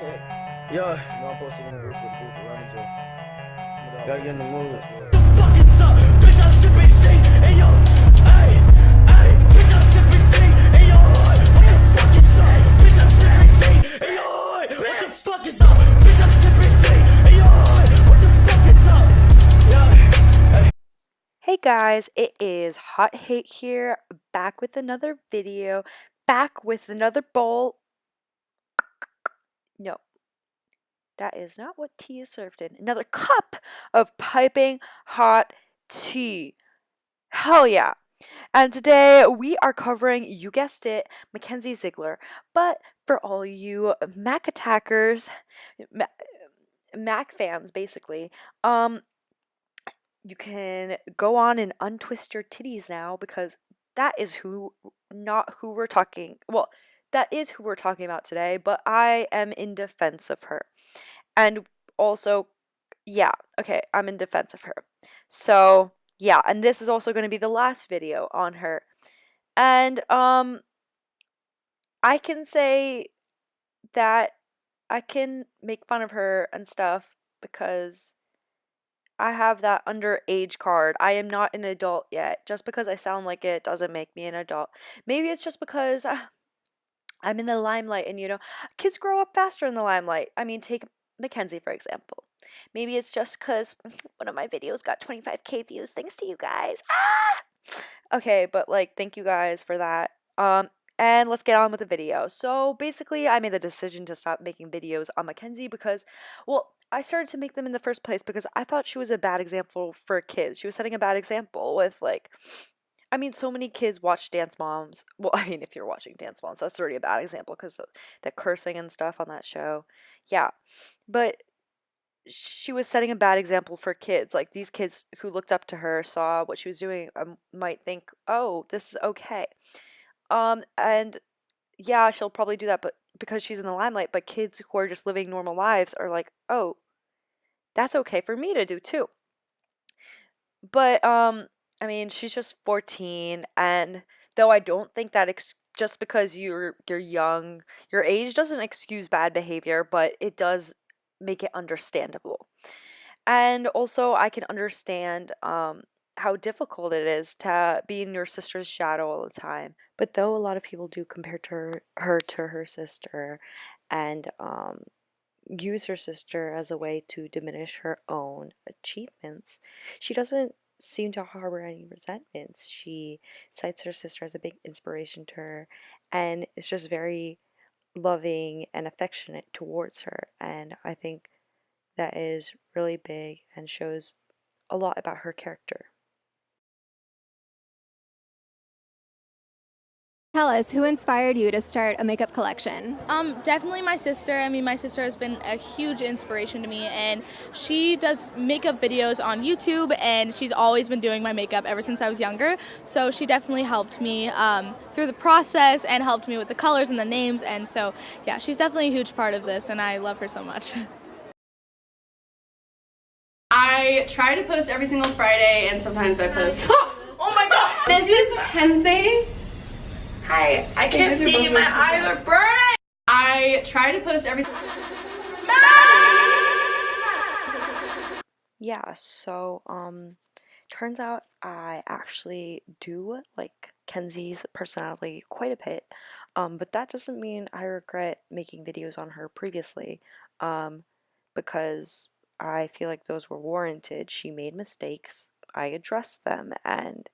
Yeah, no, I'm posted in the booth with the booth around the gym. Gotta get in the mood. The fuck is up? Bitch, I'm sipping tea. Hey yo, hey, hey, bitch, I'm sipping tea. Hey yo, what the fuck is up? Bitch, I'm sipping tea. Hey yo, what the fuck is up? Bitch, I'm sipping tea. Hey yo, what the fuck is up? Yeah. Hey guys, it is Hot Hate here, back with another video, back with another bowl. No, that is not what tea is served in. Another cup of piping hot tea. Hell yeah. And today we are covering, you guessed it, Mackenzie Ziegler. But for all you Mac attackers, Mac fans basically, you can go on and untwist your titties now because that is not who we're talking. Well, that is who we're talking about today, but I am in defense of her. And also, yeah, okay, I'm in defense of her. So, yeah, and this is also going to be the last video on her. And I can say that I can make fun of her and stuff because I have that underage card. I am not an adult yet. Just because I sound like it doesn't make me an adult. Maybe it's just because I'm in the limelight and, kids grow up faster in the limelight. I mean, take Mackenzie, for example. Maybe it's just because one of my videos got 25K views thanks to you guys. Okay, but, thank you guys for that. And let's get on with the video. So basically, I made the decision to stop making videos on Mackenzie because, well, I started to make them in the first place because I thought she was a bad example for kids. She was setting a bad example with, so many kids watch Dance Moms. Well, if you're watching Dance Moms, that's already a bad example because of the cursing and stuff on that show. Yeah. But she was setting a bad example for kids. Like, these kids who looked up to her saw what she was doing, might think, oh, this is okay. And yeah, she'll probably do that, but because she's in the limelight, but kids who are just living normal lives are like, oh, that's okay for me to do too. But, she's just 14, and though I don't think that just because you're young, your age doesn't excuse bad behavior, but it does make it understandable. And also, I can understand, how difficult it is to be in your sister's shadow all the time. But though a lot of people do compare her to her sister and use her sister as a way to diminish her own achievements, she doesn't seem to harbor any resentments. She cites her sister as a big inspiration to her and is just very loving and affectionate towards her. And I think that is really big and shows a lot about her character. Tell us, who inspired you to start a makeup collection? Definitely my sister. My sister has been a huge inspiration to me, and she does makeup videos on YouTube, and she's always been doing my makeup ever since I was younger. So she definitely helped me through the process and helped me with the colors and the names, and so yeah, she's definitely a huge part of this, and I love her so much. I try to post every single Friday, and sometimes I post. Oh my god! This is Kenzie. Hi, I can't see, my eyes are burning! I try to post every... Yeah, so, turns out I actually do like Kenzie's personality quite a bit, but that doesn't mean I regret making videos on her previously, because I feel like those were warranted. She made mistakes, I addressed them, and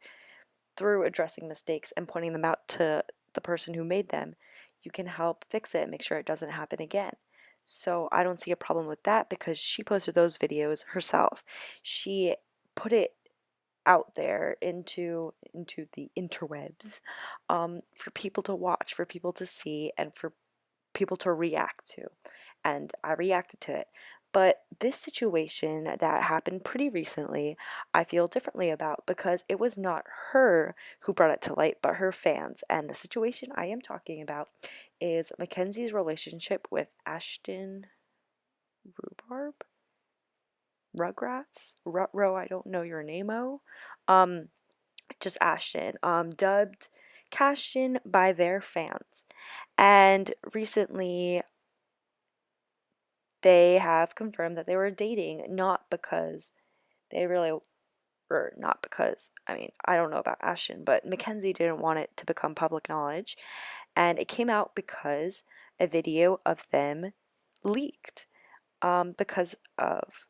through addressing mistakes and pointing them out to the person who made them, you can help fix it and make sure it doesn't happen again. So I don't see a problem with that because she posted those videos herself. She put it out there into the interwebs, for people to watch, for people to see, and for people to react to. And I reacted to it. But this situation that happened pretty recently, I feel differently about because it was not her who brought it to light, but her fans. And the situation I am talking about is Mackenzie's relationship with Ashton Rhubarb? Rugrats? Rutro, I don't know your name-o. Just Ashton. Dubbed Cashton by their fans. And recently, they have confirmed that they were dating, not because they really, or not because, I mean, I don't know about Ashton, but Mackenzie didn't want it to become public knowledge. And it came out because a video of them leaked, because of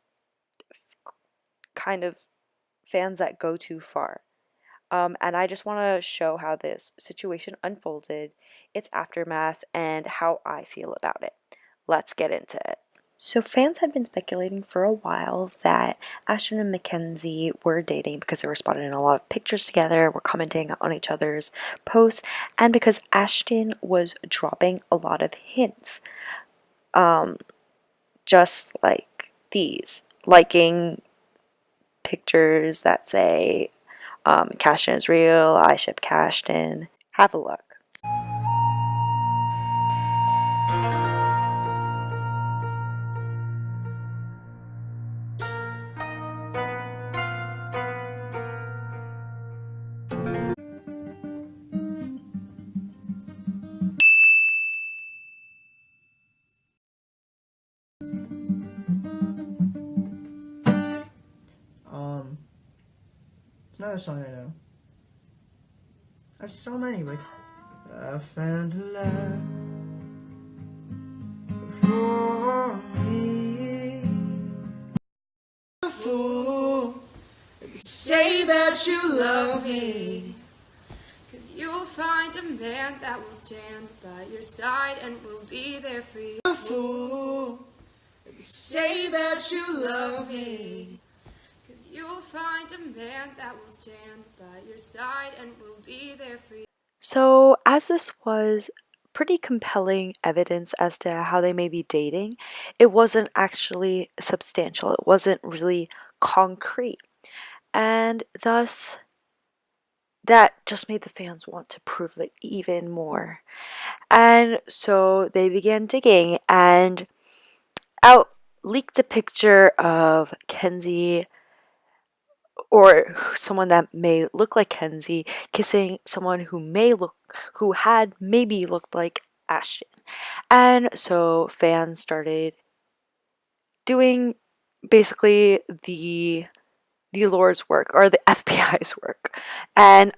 kind of fans that go too far. And I just want to show how this situation unfolded, its aftermath, and how I feel about it. Let's get into it. So fans had been speculating for a while that Ashton and Mackenzie were dating because they were spotted in a lot of pictures together, were commenting on each other's posts, and because Ashton was dropping a lot of hints. Just like these, liking pictures that say, Cashton is real, I ship Cashton. Have a look. It's another song I know. I have so many, like I found a love for me. A fool, say that you love me. Cause you'll find a man that will stand by your side and will be there for you. A fool, say that you love me. Cause you'll find a man that will stand by your side and will be there for you. So, as this was pretty compelling evidence as to how they may be dating, it wasn't actually substantial. It wasn't really concrete. And thus, that just made the fans want to prove it even more. And so they began digging and out leaked a picture of Kenzie, or someone that may look like Kenzie, kissing someone who had maybe looked like Ashton. And so fans started doing basically the Lord's work, or the FBI's work. And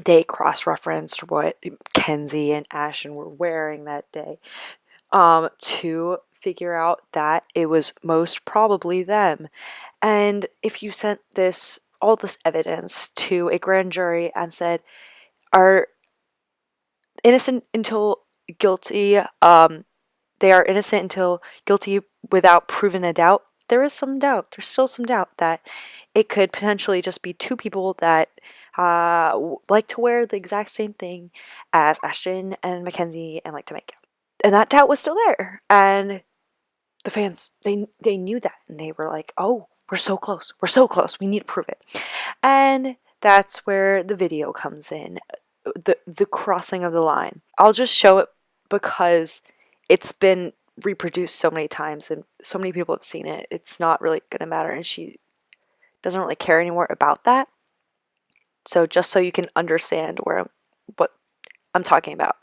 they cross-referenced what Kenzie and Ashton were wearing that day, to figure out that it was most probably them. And if you sent all this evidence to a grand jury and said, are innocent until guilty, they are innocent until guilty without proven a doubt, there is some doubt. There's still some doubt that it could potentially just be two people that like to wear the exact same thing as Ashton and Mackenzie and like to make out. And that doubt was still there. And the fans, they knew that. And they were like, oh, we're so close. We're so close. We need to prove it. And that's where the video comes in. The crossing of the line. I'll just show it because it's been reproduced so many times and so many people have seen it. It's not really going to matter, and she doesn't really care anymore about that. So just so you can understand what I'm talking about.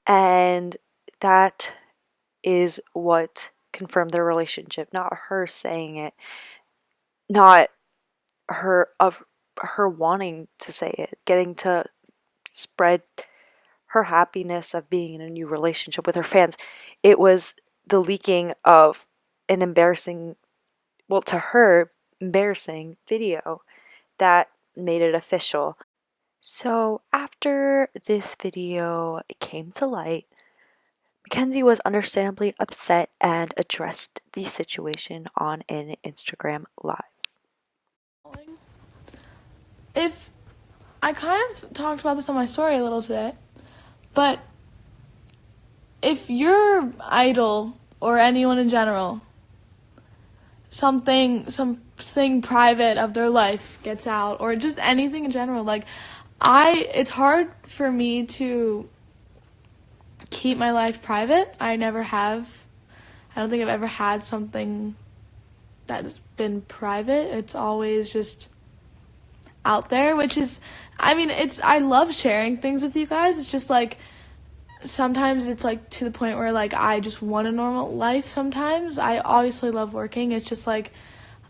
And that is what confirmed their relationship, not her saying it, not her wanting to say it, getting to spread her happiness of being in a new relationship with her fans. It was the leaking of an embarrassing, well, to her, embarrassing video that made it official. So after this video came to light, Mackenzie was understandably upset and addressed the situation on an Instagram Live. If I kind of talked about this on my story a little today, but if your idol or anyone in general, something private of their life gets out, or just anything in general, like it's hard for me to keep my life private. I never have. I don't think I've ever had something that's been private. It's always just out there, which is, I mean, I love sharing things with you guys. It's just like, sometimes it's like to the point where like I just want a normal life sometimes. I obviously love working. It's just like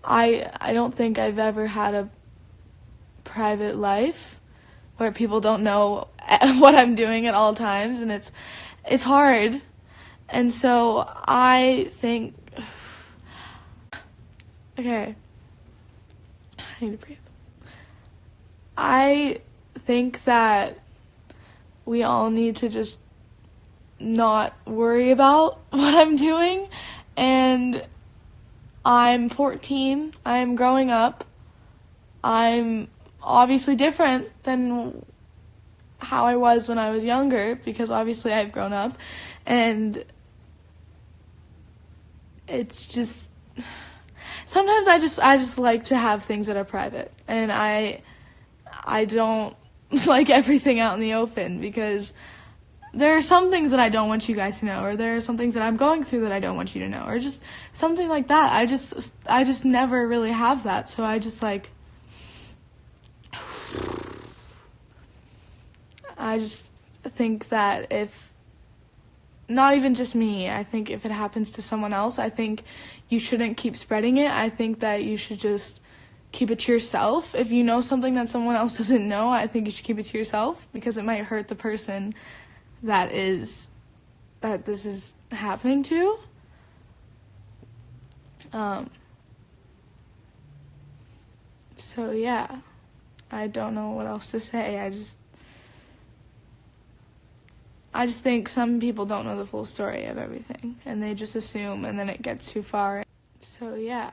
I don't think I've ever had a private life where people don't know what I'm doing at all times, and it's hard. And so I think, okay, I need to breathe. I think that we all need to just not worry about what I'm doing. And I'm 14. I'm growing up. I'm obviously different than how I was when I was younger, because obviously I've grown up. And it's just, sometimes I just like to have things that are private, and I don't like everything out in the open, because there are some things that I don't want you guys to know, or there are some things that I'm going through that I don't want you to know, or just something like that. I just never really have that, so I just like, I just think that if, not even just me, I think if it happens to someone else, I think you shouldn't keep spreading it. I think that you should just keep it to yourself. If you know something that someone else doesn't know, I think you should keep it to yourself, because it might hurt the person that this is happening to. So yeah, I don't know what else to say. I just think some people don't know the full story of everything, and they just assume, and then it gets too far. So yeah,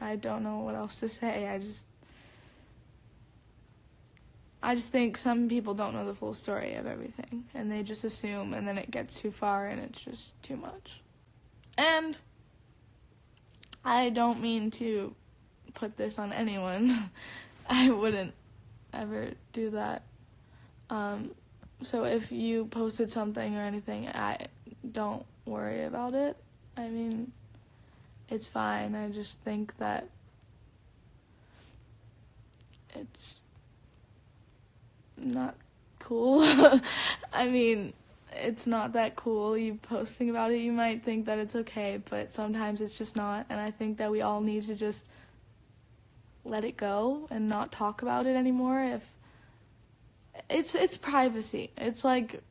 I don't know what else to say. I just think some people don't know the full story of everything, and they just assume, and then it gets too far, and it's just too much. And I don't mean to put this on anyone. I wouldn't ever do that. So if you posted something or anything, I don't worry about it. I mean, it's fine. I just think that it's not cool. I mean, it's not that cool. You posting about it, you might think that it's okay, but sometimes it's just not. And I think that we all need to just let it go and not talk about it anymore. If it's privacy. It's like,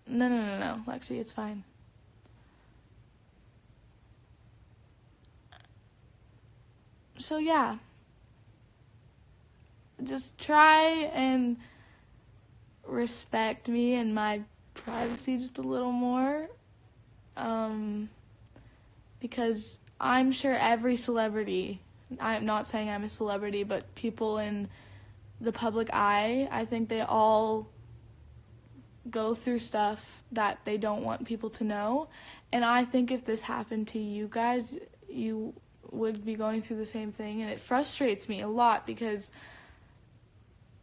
no, Lexi, it's fine. So yeah, just try and respect me and my privacy just a little more, because I'm sure every celebrity, I'm not saying I'm a celebrity, but people in the public eye, I think they all go through stuff that they don't want people to know. And I think if this happened to you guys, you would be going through the same thing, and it frustrates me a lot, because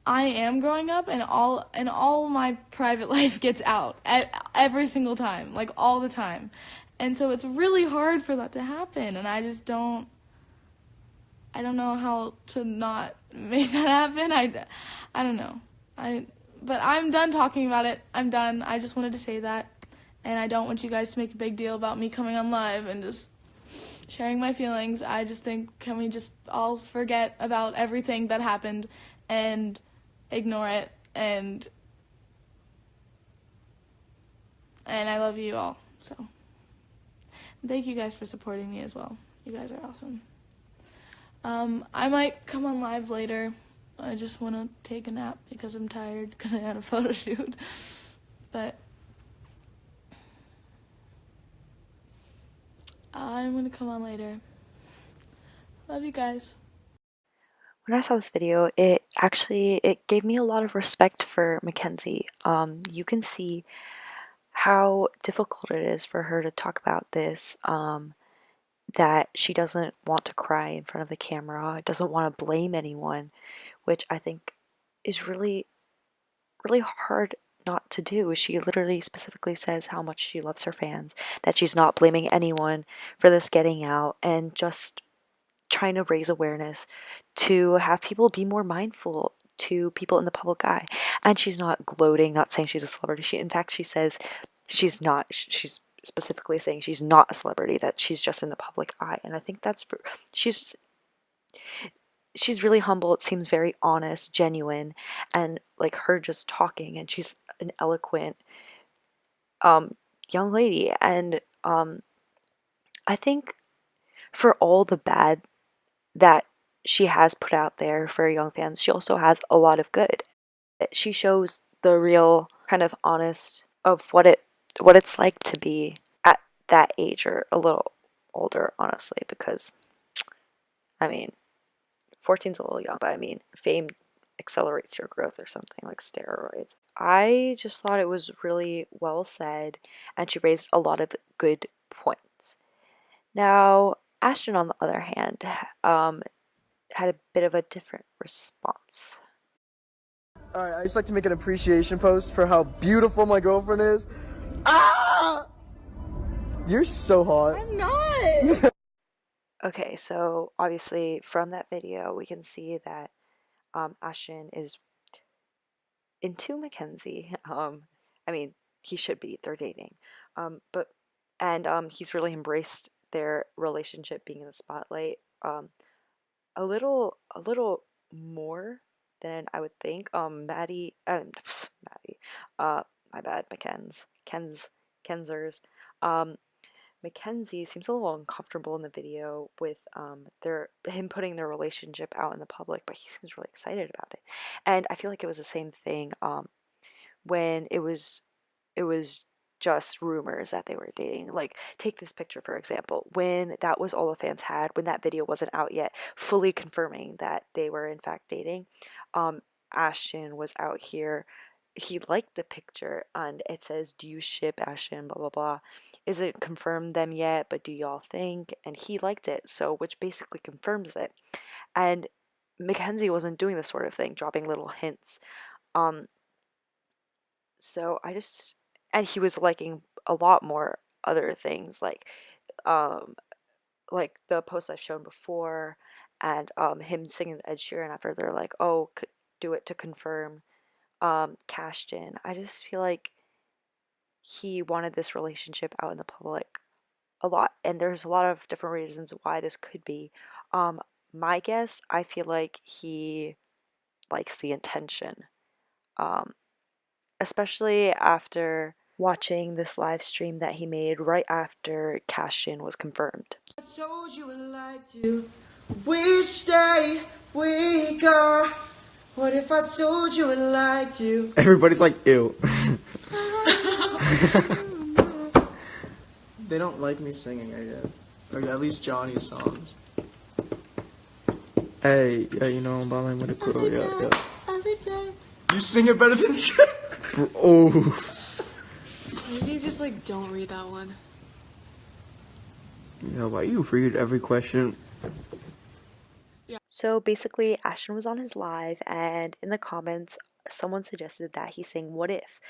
I am growing up, and all my private life gets out every single time, like all the time. And so it's really hard for that to happen, and I don't know how to not make that happen. I don't know. But I'm done talking about it. I'm done. I just wanted to say that. And I don't want you guys to make a big deal about me coming on live and just sharing my feelings. I just think, can we just all forget about everything that happened and ignore it? And I love you all. So thank you guys for supporting me as well. You guys are awesome. I might come on live later. I just want to take a nap because I'm tired because I had a photo shoot. But I'm going to come on later. Love you guys. When I saw this video, it gave me a lot of respect for Mackenzie. You can see how difficult it is for her to talk about this, that she doesn't want to cry in front of the camera, doesn't want to blame anyone, which I think is really, really hard not to do. She literally specifically says how much she loves her fans, that she's not blaming anyone for this getting out, and just trying to raise awareness to have people be more mindful to people in the public eye. And she's not gloating, not saying she's a celebrity. She, in fact, she says she's not. She's specifically saying she's not a celebrity, that she's just in the public eye. And I think that's for, she's really humble. It seems very honest, genuine, and like her just talking, and she's an eloquent young lady. And I think for all the bad that she has put out there for young fans, she also has a lot of good. She shows the real kind of honest of what it's like to be at that age, or a little older, honestly, because I mean 14's a little young, but I mean fame accelerates your growth or something, like steroids. I just thought it was really well said, and she raised a lot of good points. Now, Ashton, on the other hand, had a bit of a different response. Alright, I just like to make an appreciation post for how beautiful my girlfriend is. Ah! You're so hot. I'm not. Okay, so obviously from that video, we can see that Ashton is into Mackenzie. I mean, he should be. They're dating. But he's really embraced their relationship being in the spotlight. A little more than I would think. Maddie, my bad, Kenzers. Mackenzie seems a little uncomfortable in the video with him putting their relationship out in the public, but he seems really excited about it. And I feel like it was the same thing when it was just rumors that they were dating. Like, take this picture for example. When that was all the fans had, when that video wasn't out yet, fully confirming that they were in fact dating, Ashton was out here. He liked the picture, and it says, "Do you ship Ashton? Blah blah blah. Isn't confirmed them yet, but do y'all think?" And he liked it, so which basically confirms it. And Mackenzie wasn't doing this sort of thing, dropping little hints. So and he was liking a lot more other things, like the posts I've shown before, and him singing the Ed Sheeran after they're like, "Oh, do it to confirm." Cashed in. I just feel like he wanted this relationship out in the public a lot, and there's a lot of different reasons why this could be. My guess, I feel like he likes the attention, especially after watching this live stream that he made right after Cashin was confirmed. I told you I liked you. We stay, we go. What if I told you I liked you? Everybody's like, ew. They don't like me singing, I guess. Or at least Johnny's songs. Hey, yeah, you know, I'm balling with a crew, yeah. Every day. You sing it better than Oh. Maybe just like don't read that one. Yeah, why you read every question? So basically, Ashton was on his live, and in the comments, someone suggested that he sing "What If"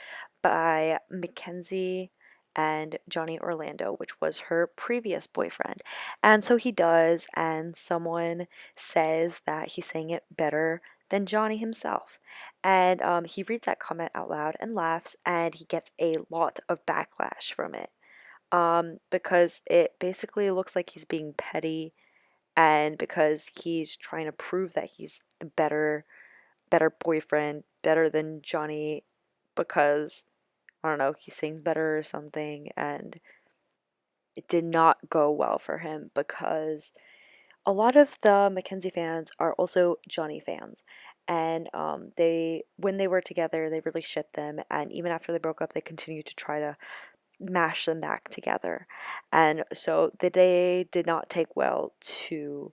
by Mackenzie and Johnny Orlando, which was her previous boyfriend. And so he does, and someone says that he sang it better than Johnny himself. And he reads that comment out loud and laughs, and he gets a lot of backlash from it. Because it basically looks like he's being petty, and because he's trying to prove that he's the better boyfriend, better than Johnny, because I don't know, he sings better or something. And it did not go well for him, because a lot of the Mackenzie fans are also Johnny fans, and when they were together, they really shipped them, and even after they broke up, they continued to try to mash them back together. And so the day did not take well to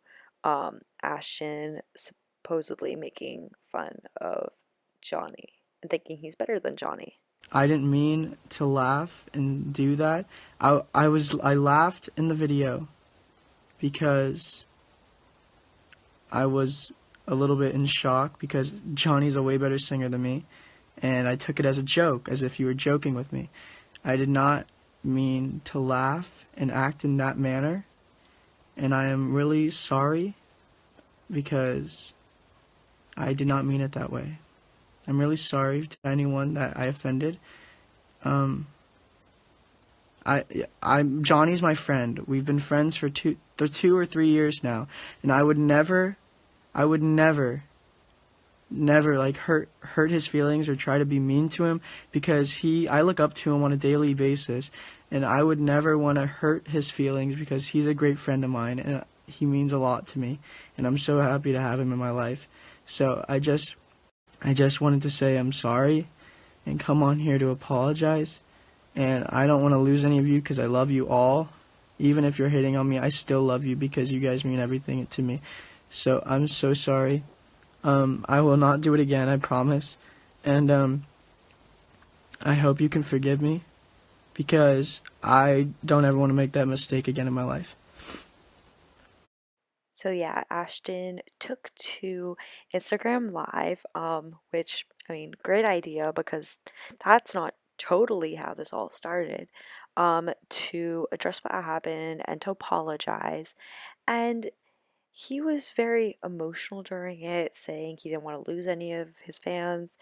Ashton supposedly making fun of Johnny and thinking he's better than Johnny. I didn't mean to laugh and do that. I laughed in the video because I was a little bit in shock, because Johnny's a way better singer than me, and I took it as a joke, as if you were joking with me. I did not mean to laugh and act in that manner, and I am really sorry because I did not mean it that way. I'm really sorry to anyone that I offended. Johnny's my friend. We've been friends for 2 or 3 years now, and I would never like hurt his feelings or try to be mean to him, because I look up to him on a daily basis, and I would never want to hurt his feelings because he's a great friend of mine and he means a lot to me, and I'm so happy to have him in my life. So I just wanted to say I'm sorry and come on here to apologize. And I don't want to lose any of you because I love you all. Even if you're hating on me, I still love you because you guys mean everything to me. So I'm so sorry. I will not do it again, I promise. And I hope you can forgive me, because I don't ever want to make that mistake again in my life. So yeah, Ashton took to Instagram Live, which, I mean, great idea, because that's not totally how this all started, to address what happened and to apologize. And he was very emotional during it, saying he didn't want to lose any of his fans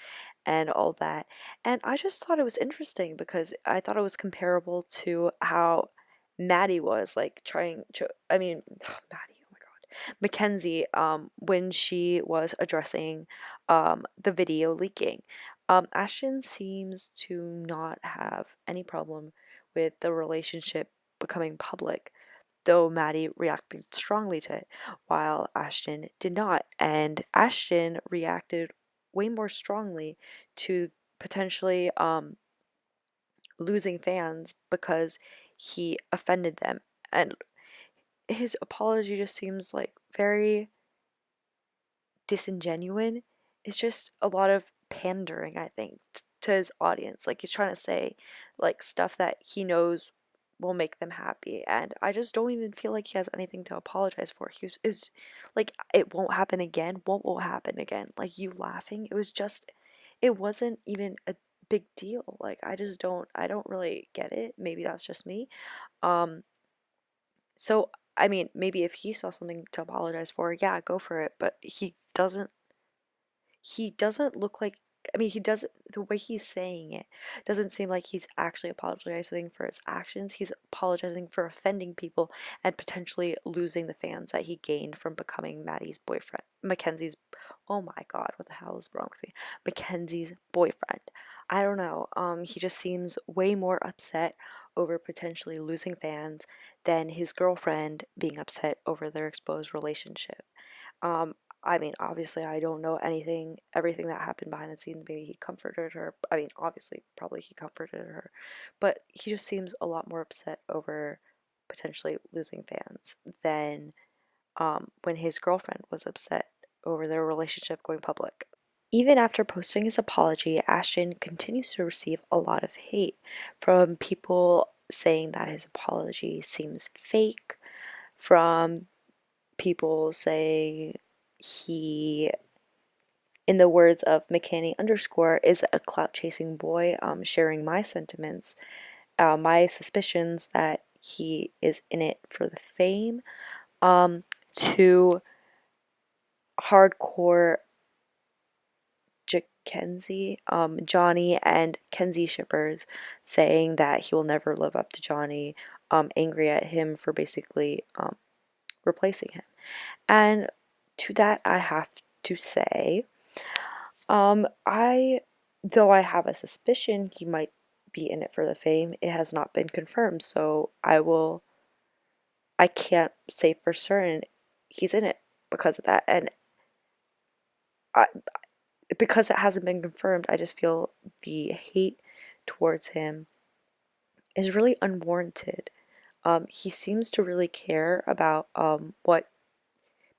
and all that. And I just thought it was interesting, because I thought it was comparable to how Maddie was, like, trying to, I mean, Maddie, oh my God, Mackenzie, when she was addressing the video leaking. Ashton seems to not have any problem with the relationship becoming public, though Maddie reacted strongly to it, while Ashton did not. And Ashton reacted way more strongly to potentially losing fans because he offended them. And his apology just seems like very disingenuine. It's just a lot of pandering, I think, to his audience. Like, he's trying to say, like, stuff that he knows will make them happy, and I just don't even feel like he has anything to apologize for. Is like, it won't happen again. What will happen again? Like, you laughing? It wasn't even a big deal. Like, I don't really get it. Maybe that's just me. Um, so I mean, maybe if he saw something to apologize for, yeah, go for it. But he doesn't look like, I mean, he doesn't, the way he's saying it doesn't seem like he's actually apologizing for his actions. He's apologizing for offending people and potentially losing the fans that he gained from becoming Maddie's boyfriend, Mackenzie's, oh my God, what the hell is wrong with me? Mackenzie's boyfriend. I don't know. He just seems way more upset over potentially losing fans than his girlfriend being upset over their exposed relationship. Um, I mean, obviously, I don't know everything that happened behind the scenes. Maybe he comforted her. I mean, obviously, probably he comforted her. But he just seems a lot more upset over potentially losing fans than when his girlfriend was upset over their relationship going public. Even after posting his apology, Ashton continues to receive a lot of hate from people saying that his apology seems fake, from people saying he, in the words of McKinney _ is a clout chasing boy, sharing my sentiments, my suspicions that he is in it for the fame, to hardcore Kenzie, Johnny and Kenzie shippers, saying that he will never live up to Johnny, angry at him for basically replacing him. And to that, I have to say, though I have a suspicion he might be in it for the fame, it has not been confirmed, so I can't say for certain he's in it because of that. And because it hasn't been confirmed, I just feel the hate towards him is really unwarranted. He seems to really care about what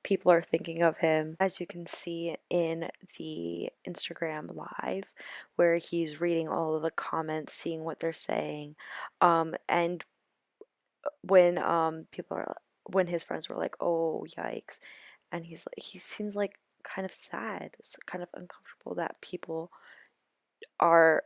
people are thinking of him, as you can see in the Instagram Live, where he's reading all of the comments, seeing what they're saying, and when when his friends were like, "Oh, yikes," and he seems like kind of sad, it's kind of uncomfortable that people are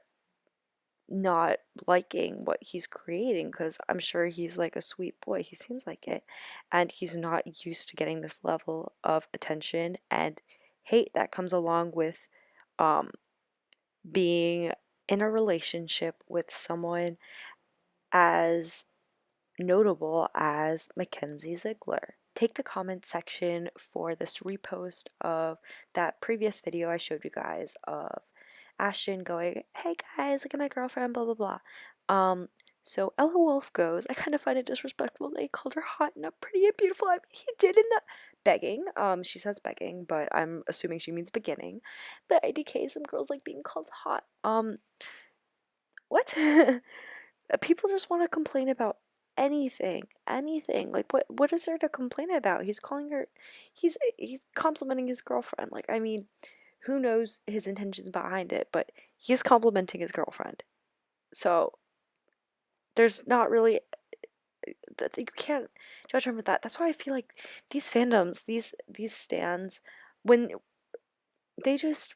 not liking what he's creating, because I'm sure he's like a sweet boy. He seems like it. And he's not used to getting this level of attention and hate that comes along with being in a relationship with someone as notable as Mackenzie Ziegler. Take the comment section for this repost of that previous video I showed you guys of Ashton going, "Hey guys, look at my girlfriend, blah blah blah." So Ella Wolf goes, "I kind of find it disrespectful they called her hot and pretty and beautiful." I mean, he did in the begging. She says begging, but I'm assuming she means beginning. But IDK, some girls like being called hot. What? People just want to complain about anything. Like what is there to complain about? He's calling her, he's complimenting his girlfriend. Like, I mean, who knows his intentions behind it, but he's complimenting his girlfriend. So there's not really, you can't judge him for that. That's why I feel like these fandoms, these stans, when they just,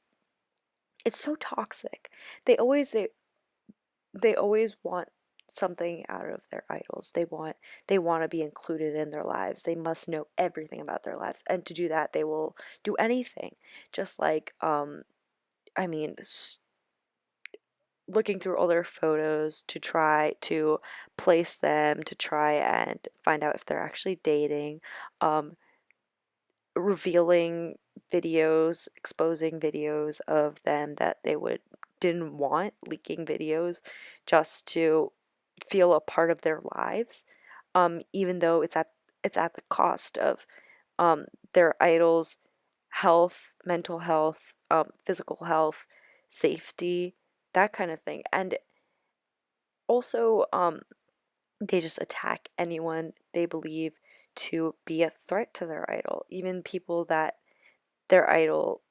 it's so toxic. They always want something out of their idols. They want to be included in their lives. They must know everything about their lives, and to do that they will do anything. Just like I mean, looking through all their photos to try to place them, to try and find out if they're actually dating, revealing videos, exposing videos of them that they didn't want, leaking videos just to feel a part of their lives, even though it's at the cost of their idols' health, mental health, physical health, safety, that kind of thing. And also they just attack anyone they believe to be a threat to their idol, even people that their idol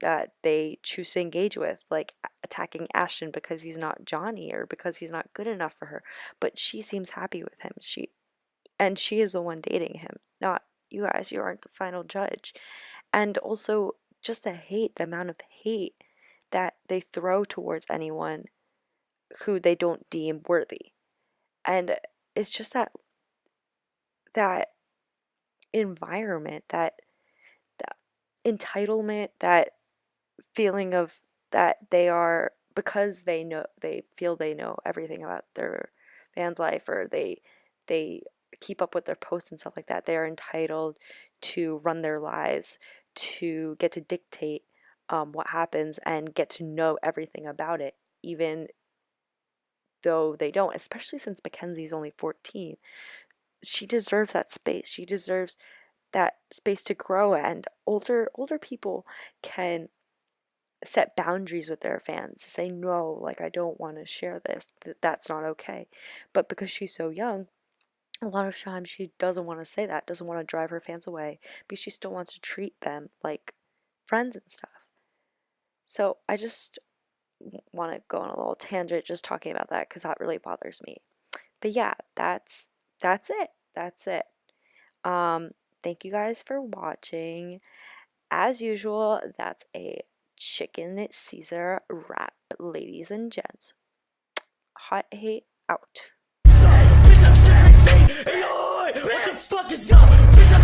that they choose to engage with, like attacking Ashton because he's not Johnny or because he's not good enough for her, but she seems happy with him. She is the one dating him, not you guys. You aren't the final judge. And also just the amount of hate that they throw towards anyone who they don't deem worthy. And it's just that environment, that entitlement, that feeling of that they are, because they feel they know everything about their fan's life, or they keep up with their posts and stuff like that. They are entitled to run their lives, to get to dictate what happens and get to know everything about it, even though they don't. Especially since Mackenzie's only 14, she deserves that space. She deserves that space to grow, and older people can set boundaries with their fans to say, no, like, I don't want to share this, that's not okay. But because she's so young, a lot of times she doesn't want to say that, doesn't want to drive her fans away, because she still wants to treat them like friends and stuff. So I just want to go on a little tangent just talking about that, because that really bothers me. But yeah, that's it. Thank you guys for watching. As usual, that's a Chicken Caesar wrap, ladies and gents. Hot hate out. Bitch, I'm 17. Hey, yo, what the fuck is up? Bitch, I'm